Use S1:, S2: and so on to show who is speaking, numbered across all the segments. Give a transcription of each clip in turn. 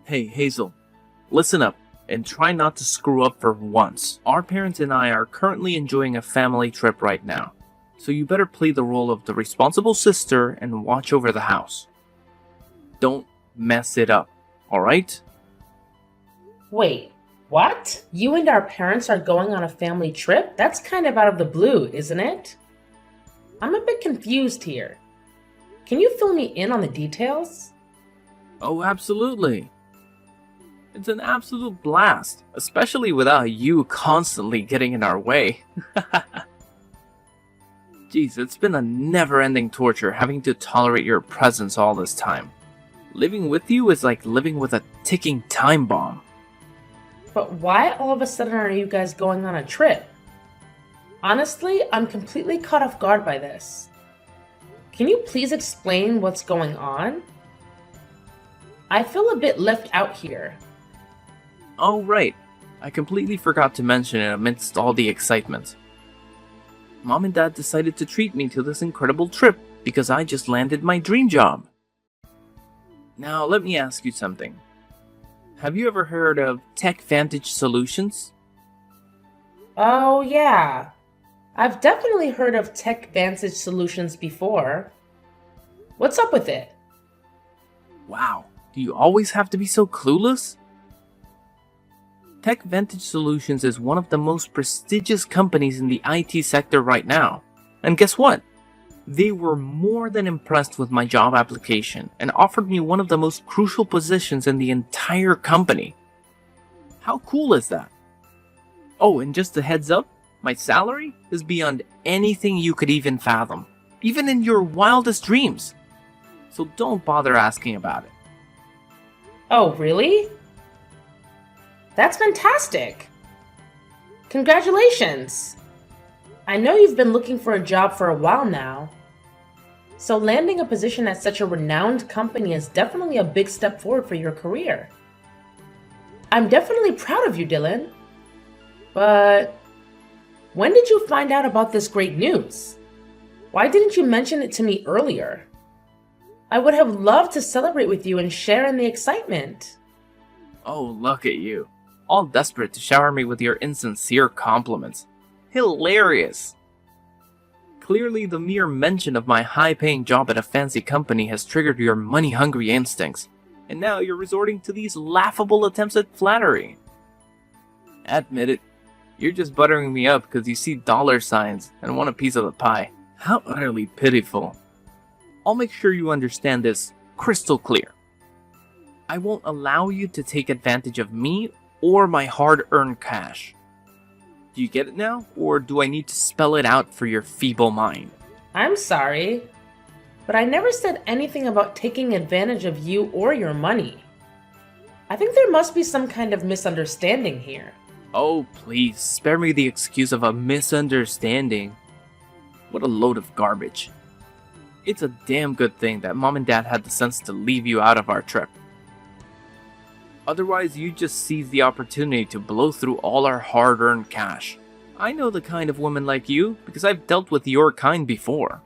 S1: Hey, Hazel, listen up and try not to screw up for once. Our parents and I are currently enjoying a family trip right now, so you better play the role of the responsible sister and watch over the house. Don't mess it up, alright?
S2: Wait, what? You and our parents are going on a family trip? That's kind of out of the blue, isn't it? I'm a bit confused here. Can you fill me in on the details?
S1: Oh, absolutely. It's an absolute blast, especially without you constantly getting in our way. Jeez, it's been a never-ending torture having to tolerate your presence all this time. Living with you is like living with a ticking time bomb.
S2: But why all of a sudden are you guys going on a trip? Honestly, I'm completely caught off guard by this. Can you please explain what's going on? I feel a bit left out here.
S1: Oh right, I completely forgot to mention it amidst all the excitement. Mom and Dad decided to treat me to this incredible trip because I just landed my dream job. Now let me ask you something. Have you ever heard of TechVantage Solutions?
S2: Oh yeah, I've definitely heard of TechVantage Solutions before. What's up with it?
S1: Wow, do you always have to be so clueless? TechVantage Solutions is one of the most prestigious companies in the IT sector right now. And guess what? They were more than impressed with my job application and offered me one of the most crucial positions in the entire company. How cool is that? Oh, and just a heads up, my salary is beyond anything you could even fathom, even in your wildest dreams. So don't bother asking about it.
S2: Oh, really? That's fantastic! Congratulations! I know you've been looking for a job for a while now. So landing a position at such a renowned company is definitely a big step forward for your career. I'm definitely proud of you, Dylan. But when did you find out about this great news? Why didn't you mention it to me earlier? I would have loved to celebrate with you and share in the excitement.
S1: Oh, look at you. All desperate to shower me with your insincere compliments. Hilarious! Clearly, the mere mention of my high-paying job at a fancy company has triggered your money-hungry instincts, and now you're resorting to these laughable attempts at flattery. Admit it, you're just buttering me up because you see dollar signs and want a piece of the pie. How utterly pitiful. I'll make sure you understand this crystal clear. I won't allow you to take advantage of me or my hard-earned cash. Do you get it now, or do I need to spell it out for your feeble mind?
S2: I'm sorry, but I never said anything about taking advantage of you or your money. I think there must be some kind of misunderstanding here.
S1: Oh, please, spare me the excuse of a misunderstanding. What a load of garbage. It's a damn good thing that Mom and Dad had the sense to leave you out of our trip. Otherwise, you just seize the opportunity to blow through all our hard-earned cash. I know the kind of woman like you because I've dealt with your kind before.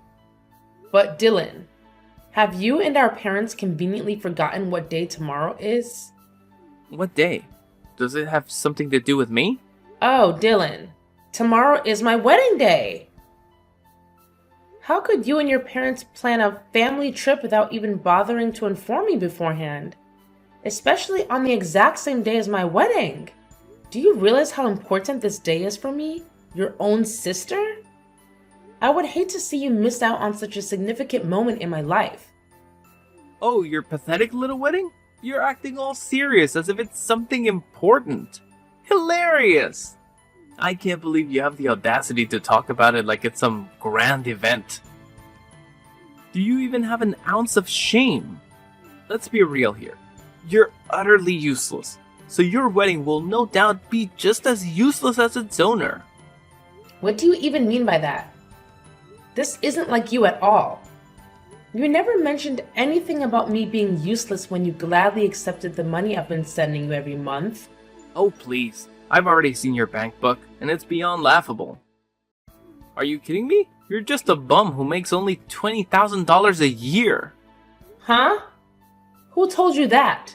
S2: But Dylan, have you and our parents conveniently forgotten what day tomorrow is?
S1: What day? Does it have something to do with me?
S2: Oh, Dylan, tomorrow is my wedding day! How could you and your parents plan a family trip without even bothering to inform me beforehand? Especially on the exact same day as my wedding. Do you realize how important this day is for me? Your own sister? I would hate to see you miss out on such a significant moment in my life.
S1: Oh, your pathetic little wedding? You're acting all serious as if it's something important. Hilarious! I can't believe you have the audacity to talk about it like it's some grand event. Do you even have an ounce of shame? Let's be real here. You're utterly useless, so your wedding will no doubt be just as useless as its owner.
S2: What do you even mean by that? This isn't like you at all. You never mentioned anything about me being useless when you gladly accepted the money I've been sending you every month.
S1: Oh please, I've already seen your bank book, and it's beyond laughable. Are you kidding me? You're just a bum who makes only $20,000 a year.
S2: Huh? Who told you that?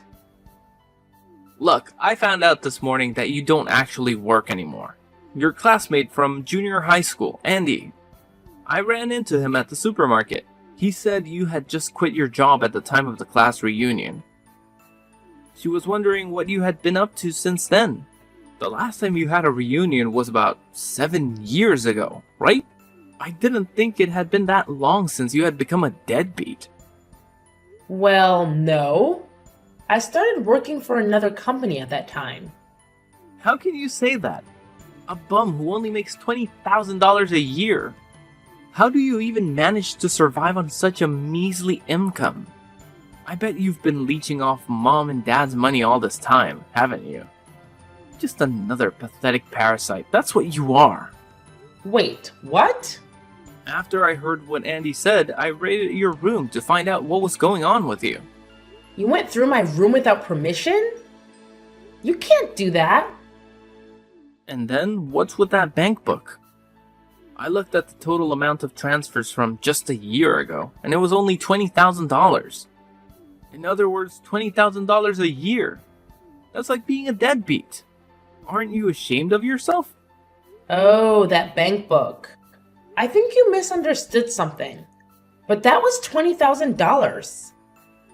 S1: Look, I found out this morning that you don't actually work anymore. Your classmate from junior high school, Andy. I ran into him at the supermarket. He said you had just quit your job at the time of the class reunion. She was wondering what you had been up to since then. The last time you had a reunion was about 7 years ago, right? I didn't think it had been that long since you had become a deadbeat.
S2: Well, no. I started working for another company at that time.
S1: How can you say that? A bum who only makes $20,000 a year. How do you even manage to survive on such a measly income? I bet you've been leeching off mom and dad's money all this time, haven't you? Just another pathetic parasite, that's what you are.
S2: Wait, what?
S1: After I heard what Andy said, I raided your room to find out what was going on with you.
S2: You went through my room without permission? You can't do that.
S1: And then, what's with that bank book? I looked at the total amount of transfers from just a year ago, and it was only $20,000. In other words, $20,000 a year. That's like being a deadbeat. Aren't you ashamed of yourself?
S2: Oh, that bank book. I think you misunderstood something. But that was $20,000.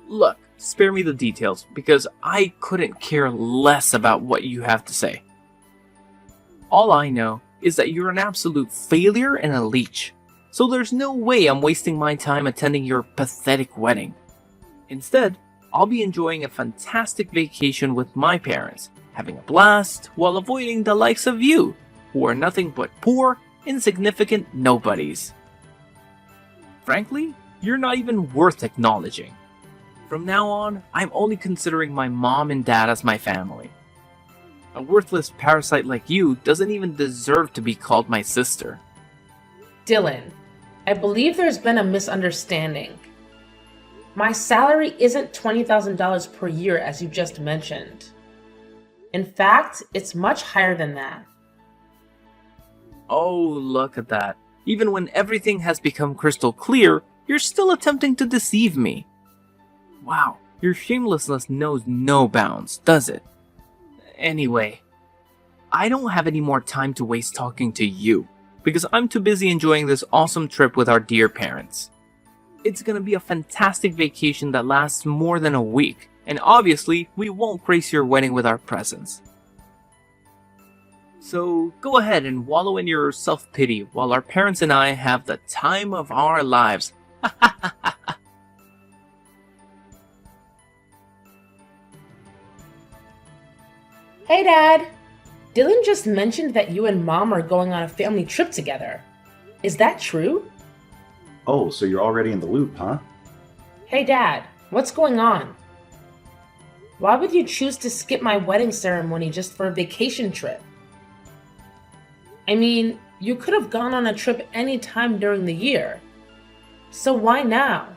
S1: Look, spare me the details, because I couldn't care less about what you have to say. All I know is that you're an absolute failure and a leech, so there's no way I'm wasting my time attending your pathetic wedding. Instead, I'll be enjoying a fantastic vacation with my parents, having a blast while avoiding the likes of you, who are nothing but poor, insignificant nobodies. Frankly, you're not even worth acknowledging. From now on, I'm only considering my mom and dad as my family. A worthless parasite like you doesn't even deserve to be called my sister.
S2: Dylan, I believe there's been a misunderstanding. My salary isn't $20,000 per year as you just mentioned. In fact, it's much higher than that.
S1: Oh, look at that. Even when everything has become crystal clear, you're still attempting to deceive me. Wow, your shamelessness knows no bounds, does it? Anyway, I don't have any more time to waste talking to you, because I'm too busy enjoying this awesome trip with our dear parents. It's gonna be a fantastic vacation that lasts more than a week, and obviously, we won't grace your wedding with our presence. So go ahead and wallow in your self-pity while our parents and I have the time of our lives.
S2: Hey, Dad. Dylan just mentioned that you and Mom are going on a family trip together. Is that true?
S3: Oh, so you're already in the loop, huh?
S2: Hey, Dad. What's going on? Why would you choose to skip my wedding ceremony just for a vacation trip? I mean, you could have gone on a trip any time during the year. So why now?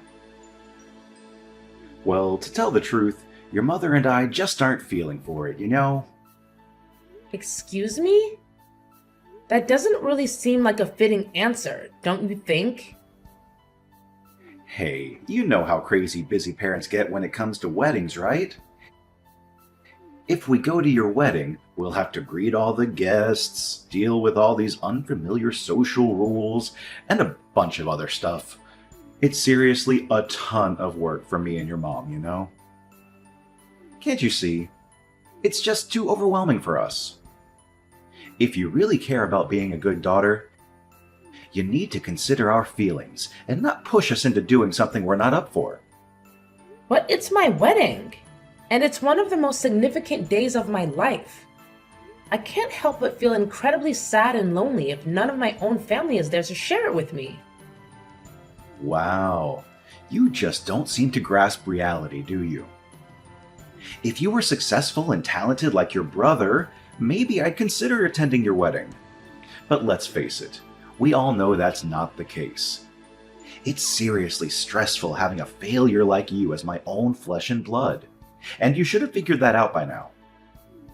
S3: Well, to tell the truth, your mother and I just aren't feeling for it, you know?
S2: Excuse me? That doesn't really seem like a fitting answer, don't you think?
S3: Hey, you know how crazy busy parents get when it comes to weddings, right? If we go to your wedding, we'll have to greet all the guests, deal with all these unfamiliar social rules, and a bunch of other stuff. It's seriously a ton of work for me and your mom, you know? Can't you see? It's just too overwhelming for us. If you really care about being a good daughter, you need to consider our feelings and not push us into doing something we're not up for.
S2: But it's my wedding, and it's one of the most significant days of my life. I can't help but feel incredibly sad and lonely if none of my own family is there to share it with me.
S3: Wow, you just don't seem to grasp reality, do you? If you were successful and talented like your brother, maybe I'd consider attending your wedding. But let's face it, we all know that's not the case. It's seriously stressful having a failure like you as my own flesh and blood. And you should have figured that out by now.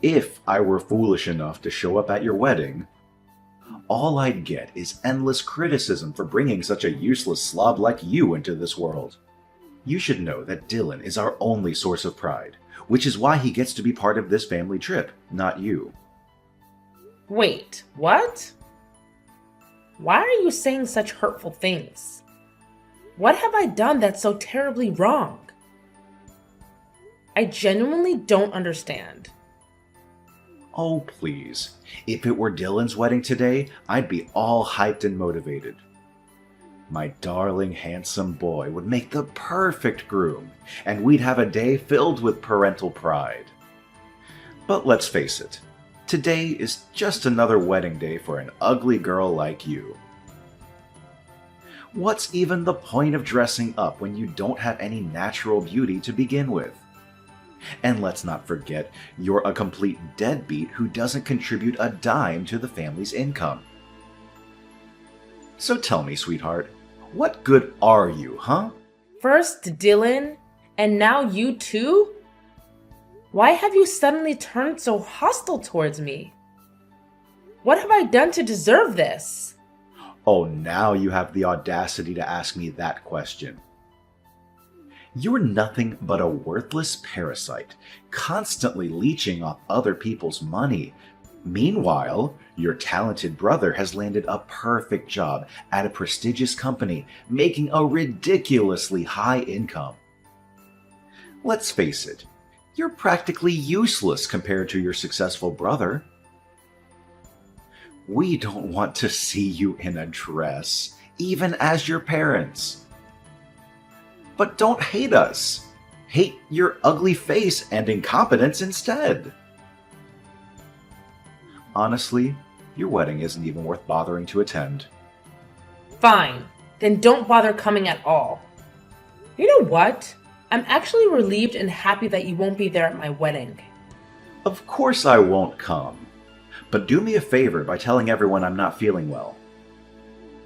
S3: If I were foolish enough to show up at your wedding, all I'd get is endless criticism for bringing such a useless slob like you into this world. You should know that Dylan is our only source of pride. which is why he gets to be part of this family trip, not you.
S2: Wait, what? Why are you saying such hurtful things? What have I done that's so terribly wrong? I genuinely don't understand.
S3: Oh, please. If it were Dylan's wedding today, I'd be all hyped and motivated. My darling, handsome boy would make the perfect groom, and we'd have a day filled with parental pride. But let's face it, today is just another wedding day for an ugly girl like you. What's even the point of dressing up when you don't have any natural beauty to begin with? And let's not forget, you're a complete deadbeat who doesn't contribute a dime to the family's income. So tell me, sweetheart, what good are you, huh?
S2: First Dylan, and now you too? Why have you suddenly turned so hostile towards me? What have I done to deserve this?
S3: Oh, now you have the audacity to ask me that question. You're nothing but a worthless parasite, constantly leeching off other people's money. Meanwhile, your talented brother has landed a perfect job at a prestigious company, making a ridiculously high income. Let's face it, you're practically useless compared to your successful brother. We don't want to see you in a dress, even as your parents. But don't hate us. Hate your ugly face and incompetence instead. Honestly, your wedding isn't even worth bothering to attend.
S2: Fine, then don't bother coming at all. You know what? I'm actually relieved and happy that you won't be there at my wedding.
S3: Of course I won't come. But do me a favor by telling everyone I'm not feeling well.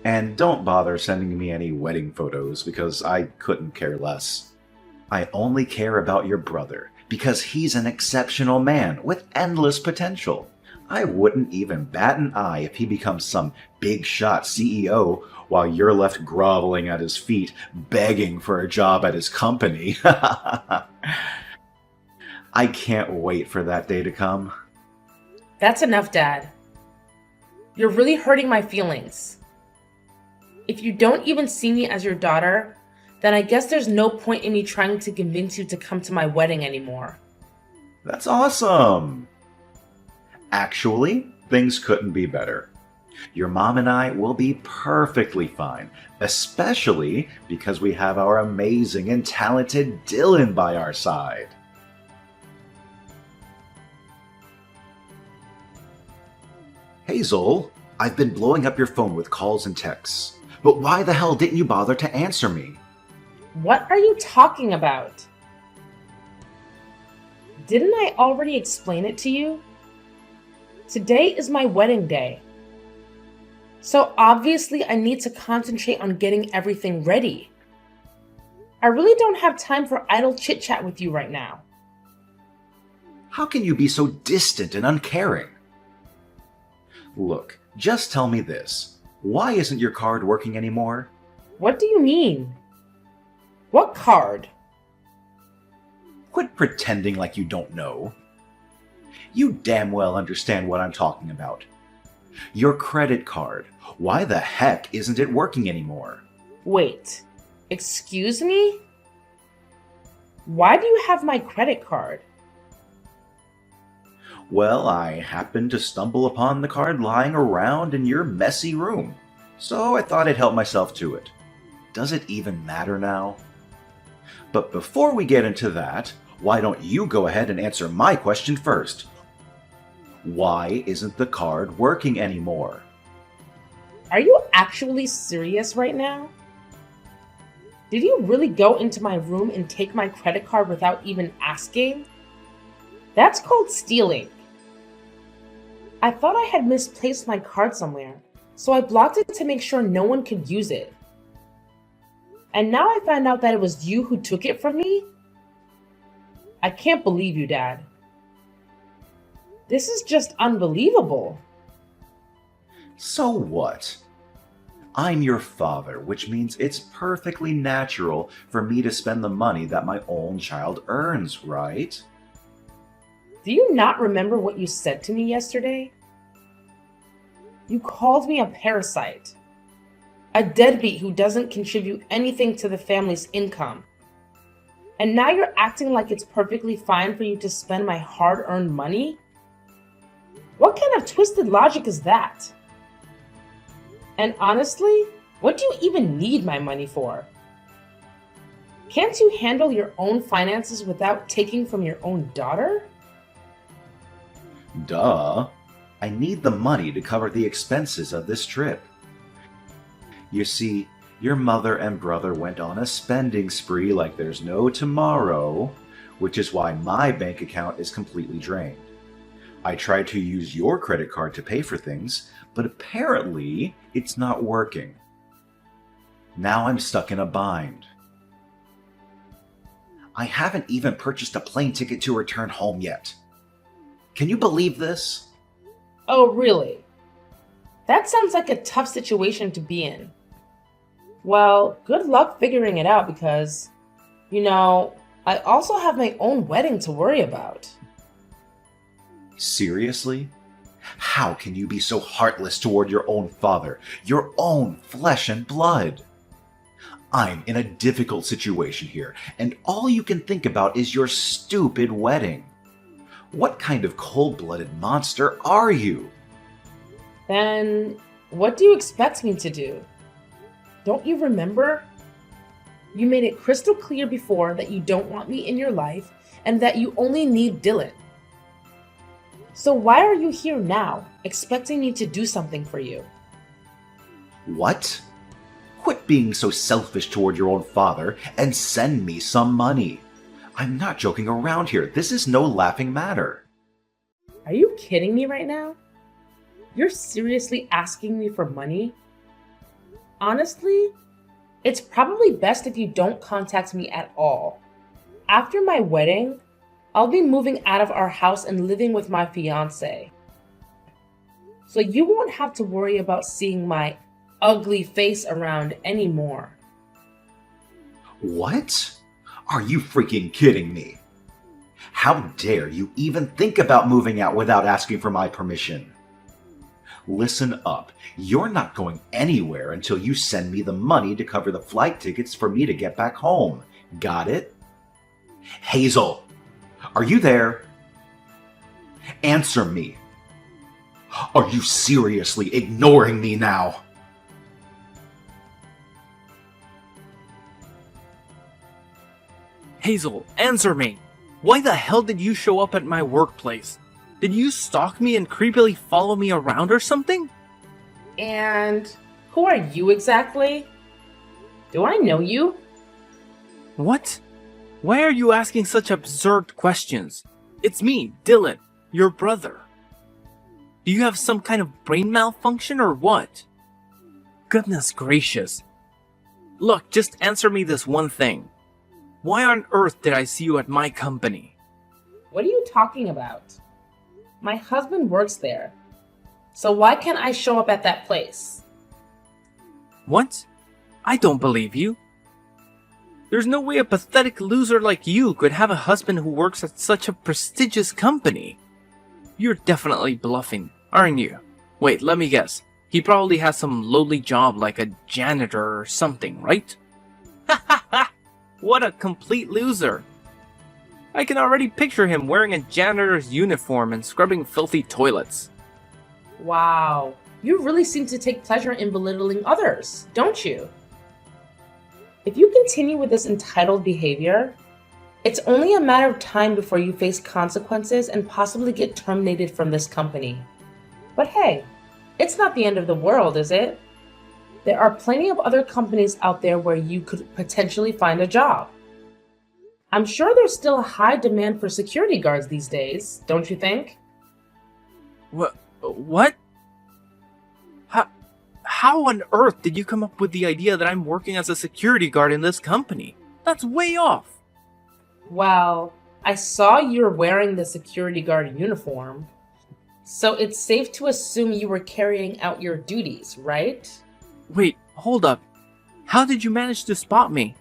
S3: And don't bother sending me any wedding photos because I couldn't care less. I only care about your brother because he's an exceptional man with endless potential. I wouldn't even bat an eye if he becomes some big shot CEO while you're left groveling at his feet, begging for a job at his company. I can't wait for that day to come.
S2: That's enough, Dad. You're really hurting my feelings. If you don't even see me as your daughter, then I guess there's no point in me trying to convince you to come to my wedding anymore.
S3: That's awesome! Actually, things couldn't be better. Your mom and I will be perfectly fine, especially because we have our amazing and talented Dylan by our side. Hazel, I've been blowing up your phone with calls and texts, but why the hell didn't you bother to answer me?
S2: What are you talking about? Didn't I already explain it to you? Today is my wedding day. So obviously I need to concentrate on getting everything ready. I really don't have time for idle chit-chat with you right now.
S3: How can you be so distant and uncaring? Look, just tell me this. Why isn't your card working anymore?
S2: What do you mean? What card?
S3: Quit pretending like you don't know. You damn well understand what I'm talking about. Your credit card. Why the heck isn't it working anymore?
S2: Wait, excuse me? Why do you have my credit card?
S3: Well, I happened to stumble upon the card lying around in your messy room, so I thought I'd help myself to it. Does it even matter now? But before we get into that, why don't you go ahead and answer my question first? Why isn't the card working anymore?
S2: Are you actually serious right now? Did you really go into my room and take my credit card without even asking? That's called stealing. I thought I had misplaced my card somewhere, so I blocked it to make sure no one could use it. And now I found out that it was you who took it from me? I can't believe you, Dad. This is just unbelievable.
S3: So what? I'm your father, which means it's perfectly natural for me to spend the money that my own child earns, right?
S2: Do you not remember what you said to me yesterday? You called me a parasite, a deadbeat who doesn't contribute anything to the family's income. And now you're acting like it's perfectly fine for you to spend my hard-earned money? What kind of twisted logic is that? And honestly, what do you even need my money for? Can't you handle your own finances without taking from your own daughter?
S3: Duh. I need the money to cover the expenses of this trip. You see, your mother and brother went on a spending spree like there's no tomorrow, which is why my bank account is completely drained. I tried to use your credit card to pay for things, but apparently it's not working. Now I'm stuck in a bind. I haven't even purchased a plane ticket to return home yet. Can you believe this?
S2: Oh, really? That sounds like a tough situation to be in. Well, good luck figuring it out because, I also have my own wedding to worry about.
S3: Seriously? How can you be so heartless toward your own father, your own flesh and blood? I'm in a difficult situation here, and all you can think about is your stupid wedding. What kind of cold-blooded monster are you?
S2: Then, what do you expect me to do? Don't you remember? You made it crystal clear before that you don't want me in your life and that you only need Dylan. So why are you here now, expecting me to do something for you?
S3: What? Quit being so selfish toward your own father and send me some money. I'm not joking around here. This is no laughing matter.
S2: Are you kidding me right now? You're seriously asking me for money? Honestly, it's probably best if you don't contact me at all. After my wedding, I'll be moving out of our house and living with my fiance. So you won't have to worry about seeing my ugly face around anymore.
S3: What? Are you freaking kidding me? How dare you even think about moving out without asking for my permission? Listen up. You're not going anywhere until you send me the money to cover the flight tickets for me to get back home. Got it? Hazel, are you there? Answer me. Are you seriously ignoring me now?
S1: Hazel, answer me! Why the hell did you show up at my workplace? Did you stalk me and creepily follow me around or something?
S2: And who are you exactly? Do I know you?
S1: What? Why are you asking such absurd questions? It's me, Dylan, your brother. Do you have some kind of brain malfunction or what? Goodness gracious. Look, just answer me this one thing. Why on earth did I see you at my company?
S2: What are you talking about? My husband works there. So why can't I show up at that place?
S1: What? I don't believe you. There's no way a pathetic loser like you could have a husband who works at such a prestigious company. You're definitely bluffing, aren't you? Wait, let me guess. He probably has some lowly job like a janitor or something, right? Ha ha ha! What a complete loser! I can already picture him wearing a janitor's uniform and scrubbing filthy toilets.
S2: Wow, you really seem to take pleasure in belittling others, don't you? If you continue with this entitled behavior, it's only a matter of time before you face consequences and possibly get terminated from this company. But hey, it's not the end of the world, is it? There are plenty of other companies out there where you could potentially find a job. I'm sure there's still a high demand for security guards these days, don't you think?
S1: What? How on earth did you come up with the idea that I'm working as a security guard in this company? That's way off.
S2: Well, I saw you're wearing the security guard uniform, so it's safe to assume you were carrying out your duties, right?
S1: Wait, hold up. How did you manage to spot me?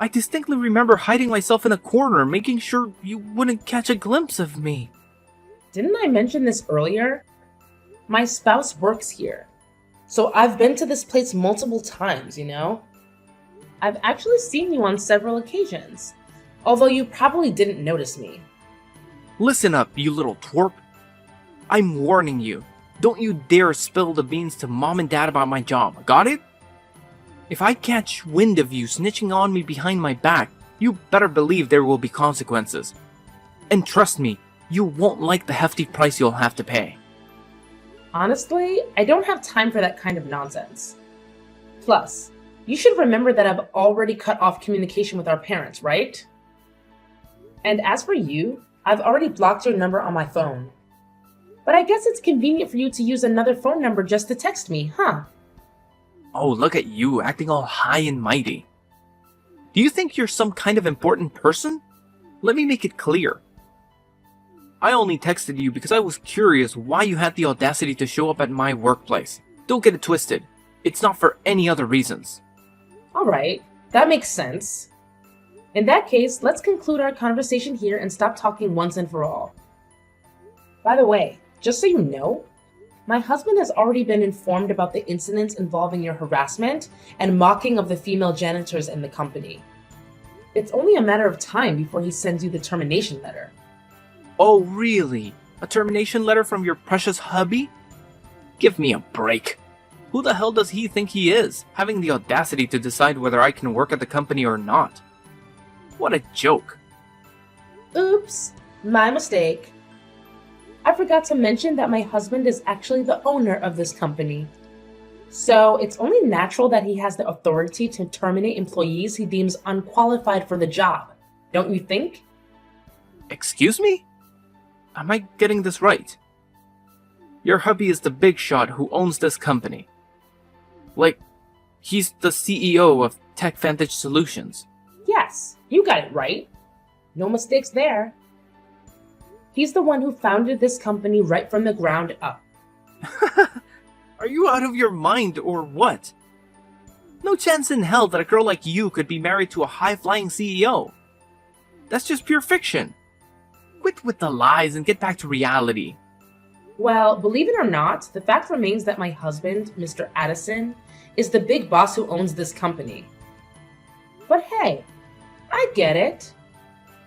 S1: I distinctly remember hiding myself in a corner, making sure you wouldn't catch a glimpse of me.
S2: Didn't I mention this earlier? My spouse works here. So I've been to this place multiple times, you know? I've actually seen you on several occasions, although you probably didn't notice me.
S1: Listen up, you little twerp. I'm warning you. Don't you dare spill the beans to mom and dad about my job, got it? If I catch wind of you snitching on me behind my back, you better believe there will be consequences. And trust me, you won't like the hefty price you'll have to pay.
S2: Honestly, I don't have time for that kind of nonsense. Plus, you should remember that I've already cut off communication with our parents, right? And as for you, I've already blocked your number on my phone. But I guess it's convenient for you to use another phone number just to text me, huh?
S1: Oh, look at you, acting all high and mighty. Do you think you're some kind of important person? Let me make it clear. I only texted you because I was curious why you had the audacity to show up at my workplace. Don't get it twisted. It's not for any other reasons.
S2: Alright, that makes sense. In that case, let's conclude our conversation here and stop talking once and for all. By the way, just so you know, my husband has already been informed about the incidents involving your harassment and mocking of the female janitors in the company. It's only a matter of time before he sends you the termination letter.
S1: Oh, really? A termination letter from your precious hubby? Give me a break. Who the hell does he think he is, having the audacity to decide whether I can work at the company or not? What a joke.
S2: Oops, my mistake. I forgot to mention that my husband is actually the owner of this company. So it's only natural that he has the authority to terminate employees he deems unqualified for the job, don't you think?
S1: Excuse me? Am I getting this right? Your hubby is the big shot who owns this company. Like, he's the CEO of TechVantage Solutions.
S2: Yes, you got it right. No mistakes there. He's the one who founded this company right from the ground up.
S1: Are you out of your mind or what? No chance in hell that a girl like you could be married to a high-flying CEO. That's just pure fiction. Quit with the lies and get back to reality.
S2: Well, believe it or not, the fact remains that my husband, Mr. Addison, is the big boss who owns this company. But hey, I get it.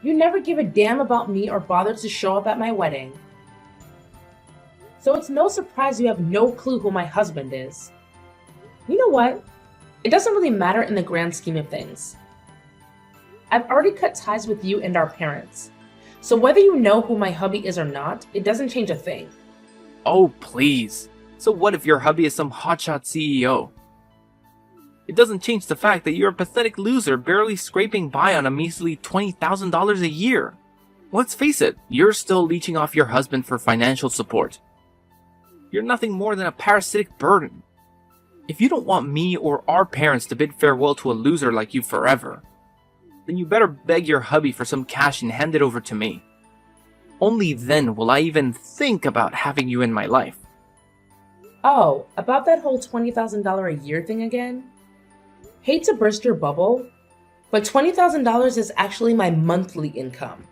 S2: You never give a damn about me or bother to show up at my wedding. So it's no surprise you have no clue who my husband is. You know what? It doesn't really matter in the grand scheme of things. I've already cut ties with you and our parents. So whether you know who my hubby is or not, it doesn't change a thing.
S1: Oh, please. So what if your hubby is some hotshot CEO? It doesn't change the fact that you're a pathetic loser barely scraping by on a measly $20,000 a year. Let's face it, you're still leeching off your husband for financial support. You're nothing more than a parasitic burden. If you don't want me or our parents to bid farewell to a loser like you forever, then you better beg your hubby for some cash and hand it over to me. Only then will I even think about having you in my life.
S2: Oh, about that whole $20,000 a year thing again? Hate to burst your bubble, but $20,000 is actually my monthly income.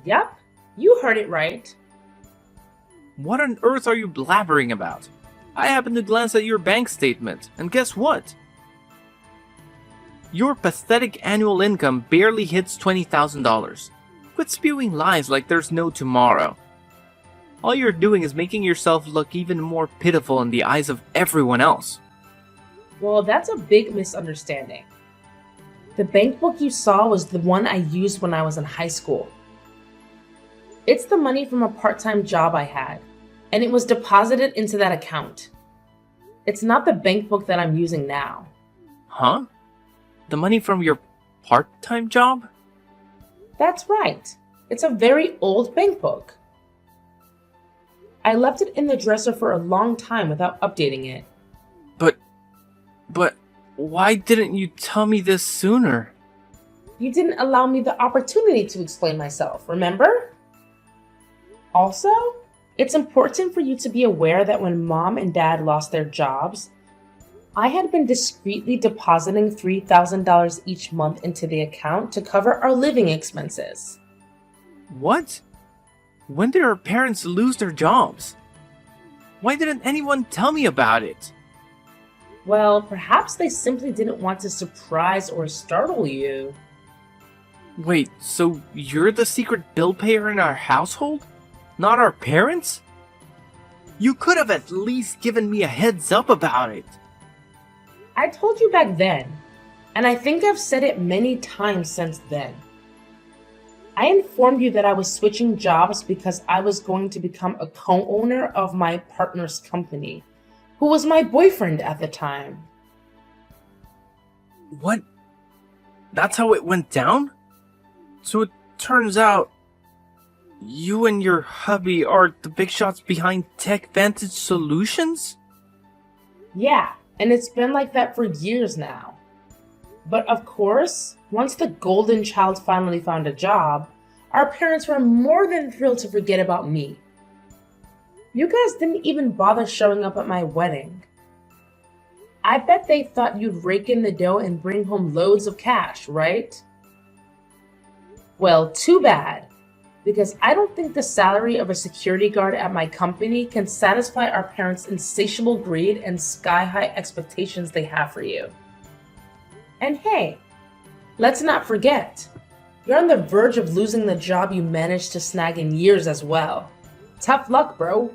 S2: Yep, you heard it right.
S1: What on earth are you blabbering about? I happened to glance at your bank statement, and guess what? Your pathetic annual income barely hits $20,000. Quit spewing lies like there's no tomorrow. All you're doing is making yourself look even more pitiful in the eyes of everyone else.
S2: Well, that's a big misunderstanding. The bank book you saw was the one I used when I was in high school. It's the money from a part-time job I had, and it was deposited into that account. It's not the bank book that I'm using now.
S1: Huh? The money from your part-time job?
S2: That's right. It's a very old bank book. I left it in the dresser for a long time without updating it.
S1: But why didn't you tell me this sooner?
S2: You didn't allow me the opportunity to explain myself, remember? Also, it's important for you to be aware that when mom and dad lost their jobs, I had been discreetly depositing $3,000 each month into the account to cover our living expenses.
S1: What? When did our parents lose their jobs? Why didn't anyone tell me about it?
S2: Well, perhaps they simply didn't want to surprise or startle you.
S1: Wait, so you're the secret bill payer in our household? Not our parents? You could have at least given me a heads up about it.
S2: I told you back then, and I think I've said it many times since then. I informed you that I was switching jobs because I was going to become a co-owner of my partner's company, who was my boyfriend at the time.
S1: What? That's how it went down? So it turns out you and your hubby are the big shots behind Tech Vantage Solutions?
S2: Yeah, and it's been like that for years now. But of course, once the golden child finally found a job, our parents were more than thrilled to forget about me. You guys didn't even bother showing up at my wedding. I bet they thought you'd rake in the dough and bring home loads of cash, right? Well, too bad, because I don't think the salary of a security guard at my company can satisfy our parents' insatiable greed and sky-high expectations they have for you. And hey, let's not forget, you're on the verge of losing the job you managed to snag in years as well. Tough luck, bro.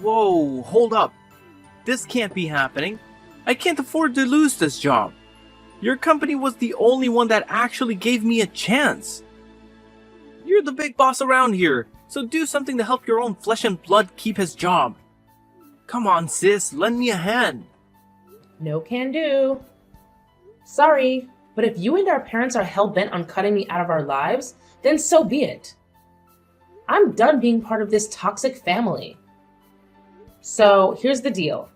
S1: Whoa, hold up. This can't be happening. I can't afford to lose this job. Your company was the only one that actually gave me a chance. You're the big boss around here, so do something to help your own flesh and blood keep his job. Come on, sis, lend me a hand.
S2: No can do. Sorry, but if you and our parents are hell-bent on cutting me out of our lives, then so be it. I'm done being part of this toxic family. So here's the deal.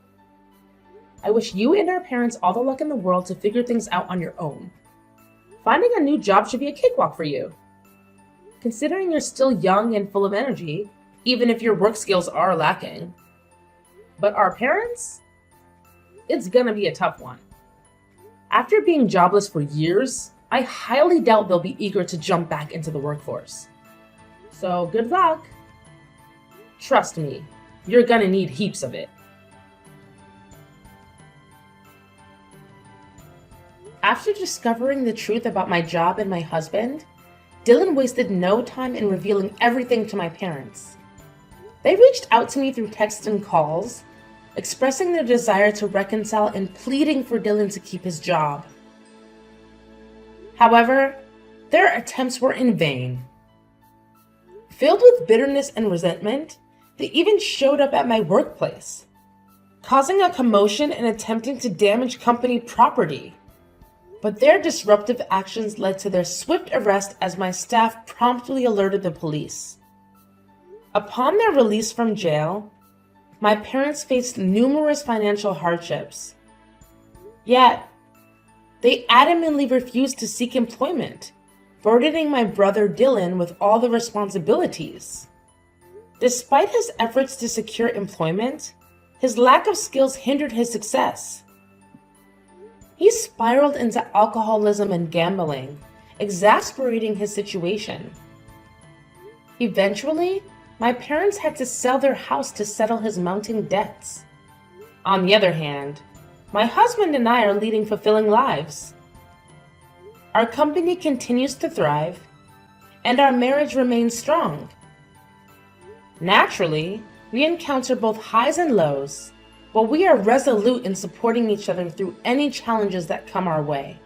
S2: I wish you and our parents all the luck in the world to figure things out on your own. Finding a new job should be a cakewalk for you. Considering you're still young and full of energy, even if your work skills are lacking. But our parents? It's gonna be a tough one. After being jobless for years, I highly doubt they'll be eager to jump back into the workforce. So good luck. Trust me, you're gonna need heaps of it. After discovering the truth about my job and my husband, Dylan wasted no time in revealing everything to my parents. They reached out to me through texts and calls, expressing their desire to reconcile and pleading for Dylan to keep his job. However, their attempts were in vain. Filled with bitterness and resentment, they even showed up at my workplace, causing a commotion and attempting to damage company property. But their disruptive actions led to their swift arrest as my staff promptly alerted the police. Upon their release from jail, my parents faced numerous financial hardships. Yet, they adamantly refused to seek employment, burdening my brother Dylan with all the responsibilities. Despite his efforts to secure employment, his lack of skills hindered his success. He spiraled into alcoholism and gambling, exasperating his situation. Eventually, my parents had to sell their house to settle his mounting debts. On the other hand, my husband and I are leading fulfilling lives. Our company continues to thrive, and our marriage remains strong. Naturally, we encounter both highs and lows, but we are resolute in supporting each other through any challenges that come our way.